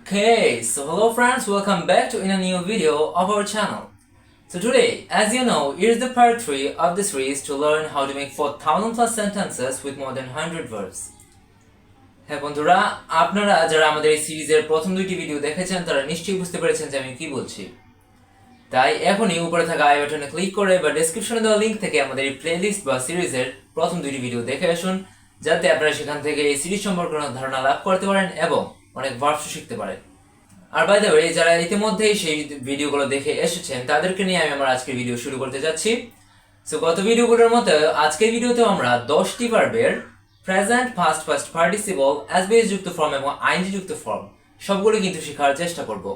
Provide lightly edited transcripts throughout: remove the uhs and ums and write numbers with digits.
Okay. So hello friends, welcome back to a new video of our channel. So today, as you know, here's the part 3 of the series to learn how to make 4000 plus sentences with more than 100 verbs. হ্যাঁ বন্ধুরা, আপনারা যারা আমাদের এই সিরিজের প্রথম দুইটি video দেখেছেন তারা নিশ্চয়ই বুঝতে পেরেছেন যে আমি কি বলছি। তাই এখনই উপরে থাকা আই বাটনে ক্লিক করে বা ডেসক্রিপশনে দেওয়া লিংক থেকে আমাদের এই প্লেলিস্ট বা সিরিজের প্রথম দুইটি ভিডিও দেখে আসুন, যাতে আপনারা সেখান থেকে এই সিরিজ সম্পর্কে ধারণা লাভ করতে পারেন এবং অনেক ভার্বস শিখতে পারেন। আর বাই দ্য ওয়ে, যারা ইতিমধ্যেই সেই ভিডিওগুলো দেখে এসেছেন তাদেরকে নিয়ে আমি আমার আজকের ভিডিও শুরু করতে যাচ্ছি। সো গত ভিডিওগুলোর মতো আজকের ভিডিওতেও আমরা 10টি ভার্বের present, past, past participle, as base যুক্ত ফর্ম এবং আইএনজি যুক্ত ফর্ম সবগুলো কিন্তু শেখার চেষ্টা করব।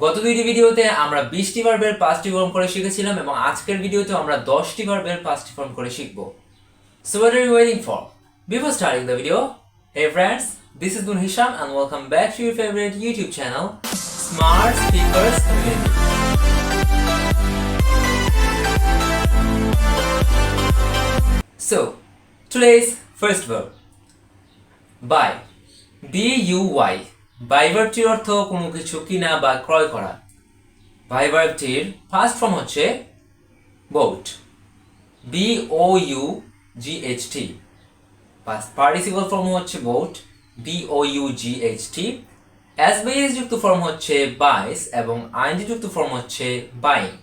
গত দুইটি ভিডিওতে আমরা 20টি ভার্বের 5টি ফর্ম করে শিখেছিলাম এবং আজকের ভিডিওতে আমরা 10টি ভার্বের 5টি ফর্ম করে শিখব। So what are you waiting for? Before starting the video, hey friends, this is Gun Hisham and welcome back to your favorite YouTube channel, Smart Speakers Community. So, today's first verb, buy. B-U-Y. Buy ভার্বটির অর্থ কোনো কিছু কিনা বা ক্রয় করা। Buy ভার্বটির first form হচ্ছে bought. B-O-U-G-H-T. Past participle form হচ্ছে bought. B-O-U-G-H-T. As base যুক্ত ফর্ম হচ্ছে buys এবং ing যুক্ত ফর্ম হচ্ছে buying.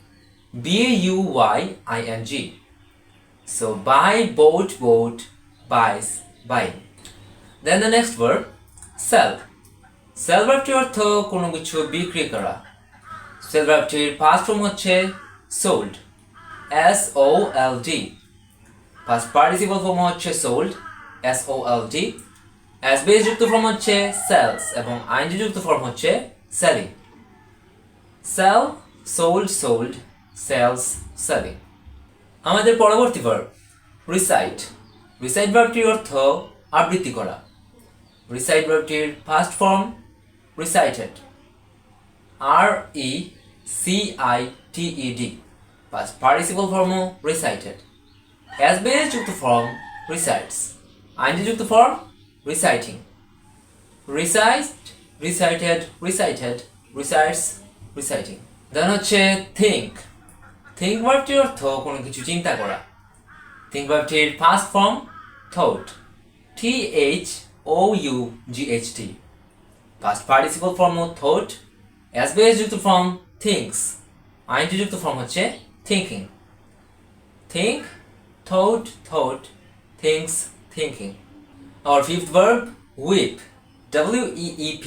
B-U-Y-I-N-G. So buy, bought, buys, buying. Then the next verb, sell. Sell ভার্বটির অর্থ কোনো কিছু বিক্রি করা। Sell ভার্বটির past form হচ্ছে sold. S-O-L-D. Past participle form হচ্ছে sold. S-O-L-D. As base যুক্ত form হচ্ছে sells এবং ing যুক্ত form হচ্ছে selling. Sell, sold, sells, selling. আমাদের পরবর্তী verb, recite. Recite ভার্বটির অর্থ আবৃত্তি করা। Recite ভার্বটির past form recited. R-E-C-I-T-E-D. Past participle form recited. As base যুক্ত form recites. ing যুক্ত form reciting. Recite, recited, recites, reciting. Then হচ্ছে think. Think ভার্বটির অর্থ কোনো কিছু চিন্তা করা। Think ভার্বটির past form thought. T-H-O-U-G-H-T. Past participle form thought. As base যুক্ত form thinks. ing যুক্ত form হচ্ছে thinking. Think, thought, thinks, thinking. Our fifth verb, weep. W-E-E-P.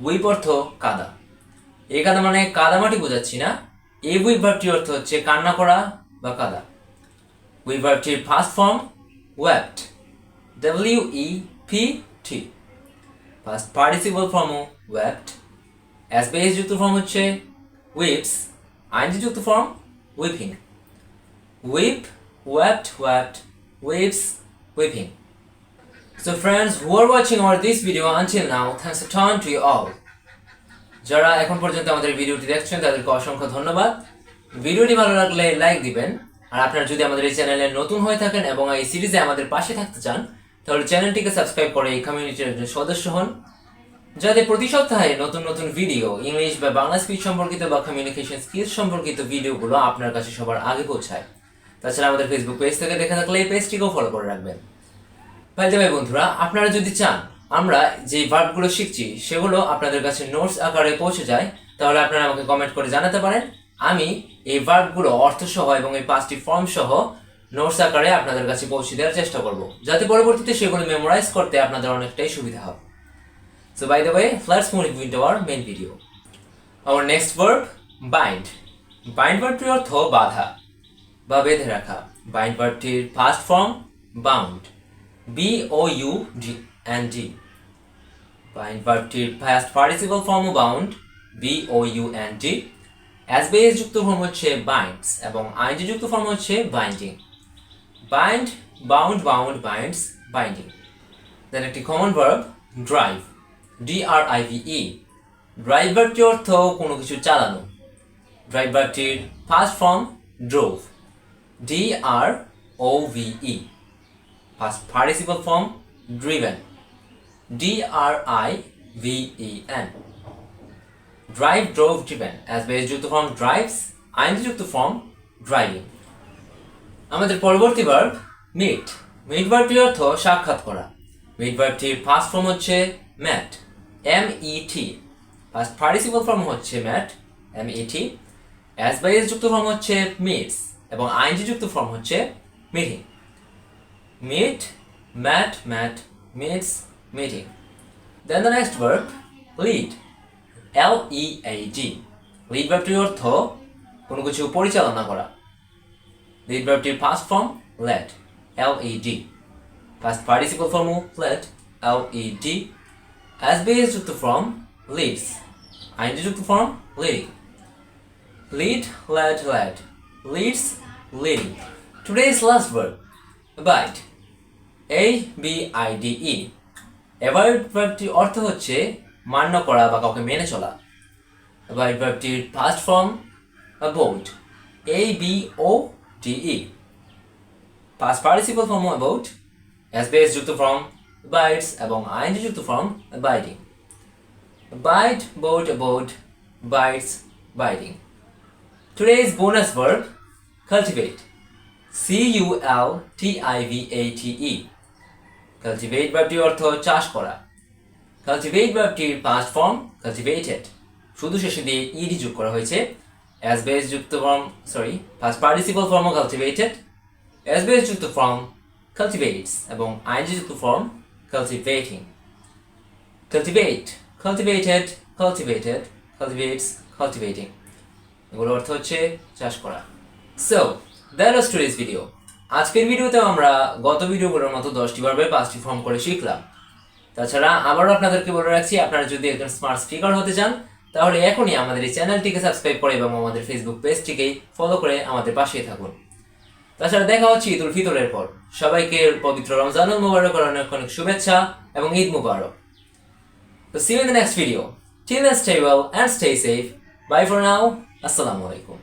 Weep অর্থ কাঁদা। এই কাঁদা মানে কাদামাটি বোঝাচ্ছি না। এই weep ভার্বটির অর্থ হচ্ছে কান্না করা বা কাঁদা। Weep ভার্বটির past form wept. W-E-P-T. Past participle form wept. As base যুক্ত form হচ্ছে weeps. ing যুক্ত form weeping. Weep, wept, weeps, weeping. So friends who are watching this video until now, thanks a ton to you all. যারা এখন পর্যন্ত আমাদের ভিডিওটি দেখছেন তাদেরকে অসংখ্য ধন্যবাদ। ভিডিওটি ভালো লাগলে লাইক দিবেন। আর আপনারা যদি আমাদের এই চ্যানেলে নতুন হয়ে থাকেন এবং এই সিরিজে আমাদের পাশে থাকতে চান, তাহলে চ্যানেলটিকে সাবস্ক্রাইব করে এই কমিউনিটির একজন সদস্য হন, যাতে প্রতি সপ্তাহে নতুন নতুন ভিডিও, ইংলিশ বা বাংলা স্পিচ সম্পর্কিত বা কমিউনিকেশন স্কিলস সম্পর্কিত ভিডিওগুলো আপনার কাছে সবার আগে পৌঁছায়। তাছাড়া আমাদের ফেসবুক পেজ থেকে দেখে থাকলে এই পেজটিকেও ফলো করে রাখবেন। ভাই বন্ধুরা, আপনারা যদি চান আমরা যে ভার্বগুলো শিখছি সেগুলো আপনাদের কাছে নোটস আকারে পৌঁছে যায়, তাহলে আপনারা আমাকে কমেন্ট করে জানাতে পারেন। আমি এই ভার্বগুলো অর্থ সহ এবং এই 5টি ফর্ম সহ নোটস আকারে আপনাদের কাছে পৌঁছে দেওয়ার চেষ্টা করব, যাতে পরবর্তীতে সেগুলো মেমোরাইজ করতে আপনাদের অনেকটাই সুবিধা হবে। So by the way, let's move into our main video. Our next verb, bind. Bind ভার্বটির অর্থ বাঁধা বা বেঁধে রাখা। Bind ভার্বটির past form bound. B-O-U-N-D. Bind ভার্বটির past participle form bound. B-O-U-N-D. As base যুক্ত ফর্ম হচ্ছে binds এবং ing যুক্ত form হচ্ছে binding. Bind, bound, binds, binding. Then একটি common verb, drive. D-R-I-V-E. Drive ভার্বটির অর্থ কোনো কিছু চালানো। Drive ভার্বটির past form drove. D-R-O-V-E. past participle form driven, driven. Drive, drove, driven. as base যুক্ত form drives, ing যুক্ত form driving. আমাদের পরবর্তী verb meet. meet ভার্বটির অর্থ সাক্ষাৎ করা। meet ভার্বটির past form হচ্ছে met, met. past participle form হচ্ছে met, met. as base যুক্ত form হচ্ছে meets এবং ing যুক্ত form হচ্ছে meeting. meet, met, met, meets, meeting. Then the next verb lead, lead. lead ভার্বটির অর্থ কোনো কিছু পরিচালনা করা। lead ভার্বটির past form led, led. past participle form led, led. as base যুক্ত form leads, ing যুক্ত form leading. lead, led, led, leads, leading. Today's last verb abide, abide. abide ভার্বটির অর্থ হচ্ছে মান্য করা বা কাউকে মেনে চলা। abide ভার্বটির past form abode, abode. past participle form about, as base যুক্ত form abides এবং ing যুক্ত form abiding. abide, abode, abode, abides, abiding. Today's bonus verb cultivate, cultivate. cultivate ভার্বটির অর্থ চাষ করা। cultivate ভার্বটির past form cultivated, শুধু শেষে দিয়ে ed যোগ করা হয়েছে। as base যুক্ত form past participle form cultivated, as base যুক্ত form cultivates এবং ing যুক্ত form cultivating. cultivate, cultivated, cultivated, cultivates, cultivating. এগুলোর অর্থ হচ্ছে চাষ করা। So that was today's video. আজকের ভিডিওতে আমরা গত ভিডিওগুলোর মতো 10টি ভার্বের 5টি ফর্ম করে শিখলাম। তাছাড়া আবারও আপনাদেরকে বলে রাখছি, আপনারা যদি একজন স্মার্ট স্পিকার হতে চান তাহলে এখনই আমাদের এই চ্যানেলটিকে সাবস্ক্রাইব করে এবং আমাদের ফেসবুক পেজটিকে ফলো করে আমাদের পাশেই থাকুন। তাছাড়া দেখা হচ্ছে ঈদ উল ফিতরের পর। সবাইকে পবিত্র রমজানুল মুবারকের অনেক অনেক শুভেচ্ছা এবং ঈদ মুবারক। So see you in the next video. Till then, stay well and stay safe. Bye for now. Assalamu alaikum.